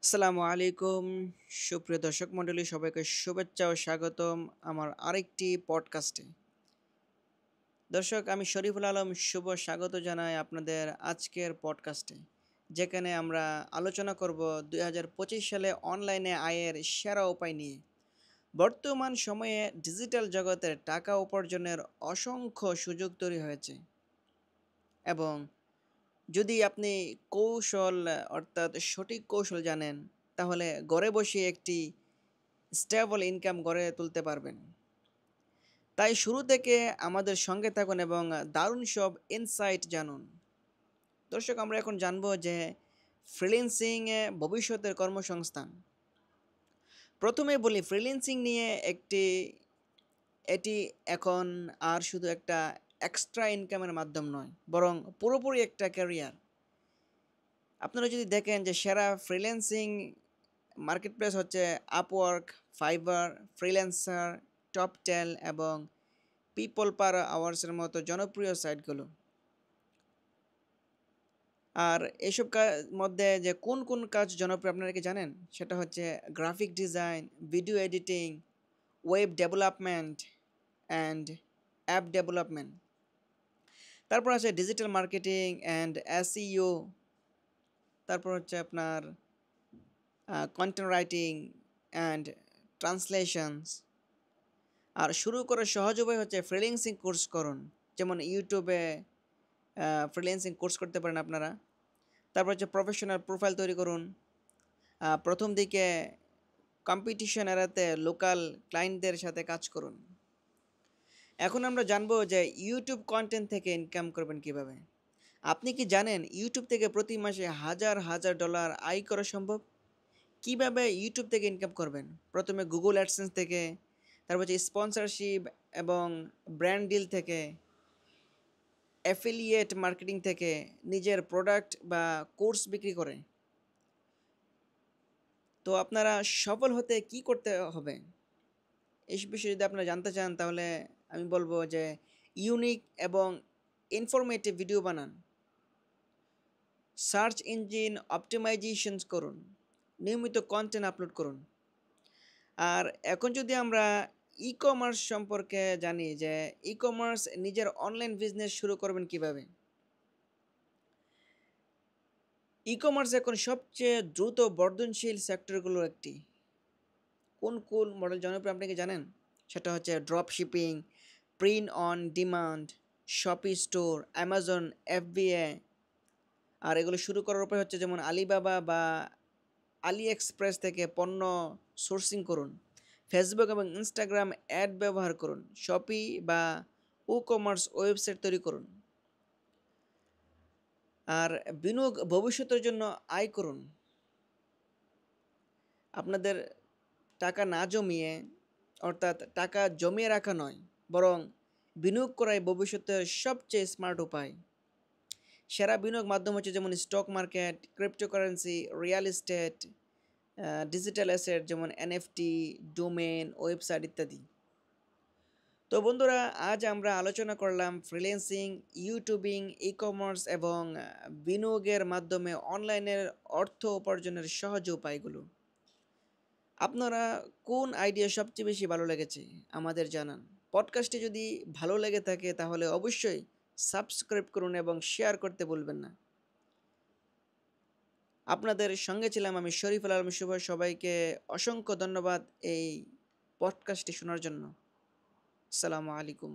আসসালামু আলাইকুম সুপ্রিয় দর্শক মণ্ডলী সবাইকে শুভেচ্ছা ও স্বাগতম আমার আরেকটি পডকাস্টে। দর্শক আমি শরীফুল আলম শুভ স্বাগত জানাই আপনাদের আজকের পডকাস্টে, যেখানে আমরা আলোচনা করব 2025 সালে অনলাইনে আয়ের সেরা উপায় নিয়ে। বর্তমান সময়ে ডিজিটাল জগতের টাকা উপার্জনের অসংখ্য সুযোগ তৈরি হয়েছে এবং যদি আপনি কৌশল অর্থাৎ সঠিক কৌশল জানেন, তাহলে ঘরে বসে একটি স্টেবল ইনকাম গড়ে তুলতে পারবেন। তাই শুরু থেকে আমাদের সঙ্গে থাকুন এবং দারুণ সব ইনসাইট জানুন। দর্শক, আমরা এখন জানবো যে ফ্রিল্যান্সিং ভবিষ্যতের কর্মসংস্থান। প্রথমে বলি, ফ্রিল্যান্সিং নিয়ে এটি এখন আর শুধু একটা এক্সট্রা ইনকামের মাধ্যম নয়, বরং পুরোপুরি একটা ক্যারিয়ার। আপনারা যদি দেখেন যে সেরা ফ্রিল্যান্সিং মার্কেটপ্লেস হচ্ছে আপওয়ার্ক, ফাইবার, ফ্রিল্যান্সার, টপটেল এবং পিপল পার আওয়ার্সের মতো জনপ্রিয় সাইটগুলো। আর এসব মধ্যে যে কোন কোন কাজ জনপ্রিয় আপনারা কি জানেন? সেটা হচ্ছে graphic design, video editing, web development and app development. তারপর আছে ডিজিটাল মার্কেটিং অ্যান্ড এসইও। তারপর হচ্ছে আপনার কন্টেন্ট রাইটিং অ্যান্ড ট্রান্সলেশনস। আর শুরু করার সহজ উপায় হচ্ছে ফ্রিল্যান্সিং কোর্স করুন, যেমন ইউটিউবে ফ্রিল্যান্সিং কোর্স করতে পারেন আপনারা। তারপর হচ্ছে প্রফেশনাল প্রোফাইল তৈরি করুন। প্রথম দিকে কম্পিটিশন এড়াতে লোকাল ক্লায়েন্টদের সাথে কাজ করুন। এখন আমরা জানবো যে ইউটিউব কন্টেন্ট থেকে ইনকাম করবেন কিভাবে। আপনি কি জানেন ইউটিউব থেকে প্রতি মাসে হাজার হাজার ডলার আয় করা সম্ভব? কিভাবে ইউটিউব থেকে ইনকাম করবেন? প্রথমে গুগল অ্যাডসেন্স থেকে, তারপর হচ্ছে স্পন্সরশিপ এবং ব্র্যান্ড ডিল থেকে, অ্যাফিলিয়েট মার্কেটিং থেকে, নিজের প্রোডাক্ট বা কোর্স বিক্রি করে। তো আপনারা সফল হতে কি করতে হবে এই বিষয়ে যদি আপনারা জানতে চান, তাহলে আমি বলবো যে ইউনিক এবং ইনফরমেটিভ ভিডিও বানান, সার্চ ইঞ্জিন অপটিমাইজেশন করুন, নিয়মিত কন্টেন্ট আপলোড করুন। আর এখন যদি আমরা ই কমার্স সম্পর্কে জানি, যে ই কমার্স নিজের অনলাইন বিজনেস শুরু করবেন কিভাবে। ই কমার্স এখন সবচেয়ে দ্রুত বর্ধনশীল সেক্টরগুলোর একটি। কোন কোন মডেল জনপ্রিয় আপনি কি জানেন? সেটা হচ্ছে drop shipping, print on demand, Shopee store, Amazon FBA. আর এগুলো শুরু করার উপায় হচ্ছে যেমন আলিবাবা বা আলি এক্সপ্রেস থেকে পণ্য সোর্সিং করুন, ফেসবুক এবং ইনস্টাগ্রাম অ্যাড ব্যবহার করুন, শপি বা ই কমার্স ওয়েবসাইট তৈরি করুন। আর বিনিয়োগ ভবিষ্যতের জন্য আয় করুন। আপনাদের টাকা না জমিয়ে, অর্থাৎ টাকা জমিয়ে রাখা নয়, বরং বিনিয়োগ করাই ভবিষ্যতের সবচেয়ে স্মার্ট উপায়। সেরা বিনিয়োগ মাধ্যম হচ্ছে যেমন stock market, cryptocurrency, real estate, digital asset যেমন এনএফটি, ডোমেন, ওয়েবসাইট ইত্যাদি। তো বন্ধুরা, আজ আমরা আলোচনা করলাম ফ্রিল্যান্সিং, ইউটিউবিং, ই কমার্স এবং বিনিয়োগের মাধ্যমে অনলাইনের অর্থ উপার্জনের সহজ উপায়গুলো। আপনারা কোন আইডিয়া সবচেয়ে বেশি ভালো লেগেছে আমাদের জানান। পডকাস্টটি যদি ভালো লেগে থাকে, তাহলে অবশ্যই সাবস্ক্রাইব করুন এবং শেয়ার করতে ভুলবেন না। আপনাদের সঙ্গে ছিলাম আমি শরীফুল আলম শুভ। সবাইকে অসংখ্য ধন্যবাদ এই পডকাস্টটি শোনার জন্য। আসসালামু আলাইকুম।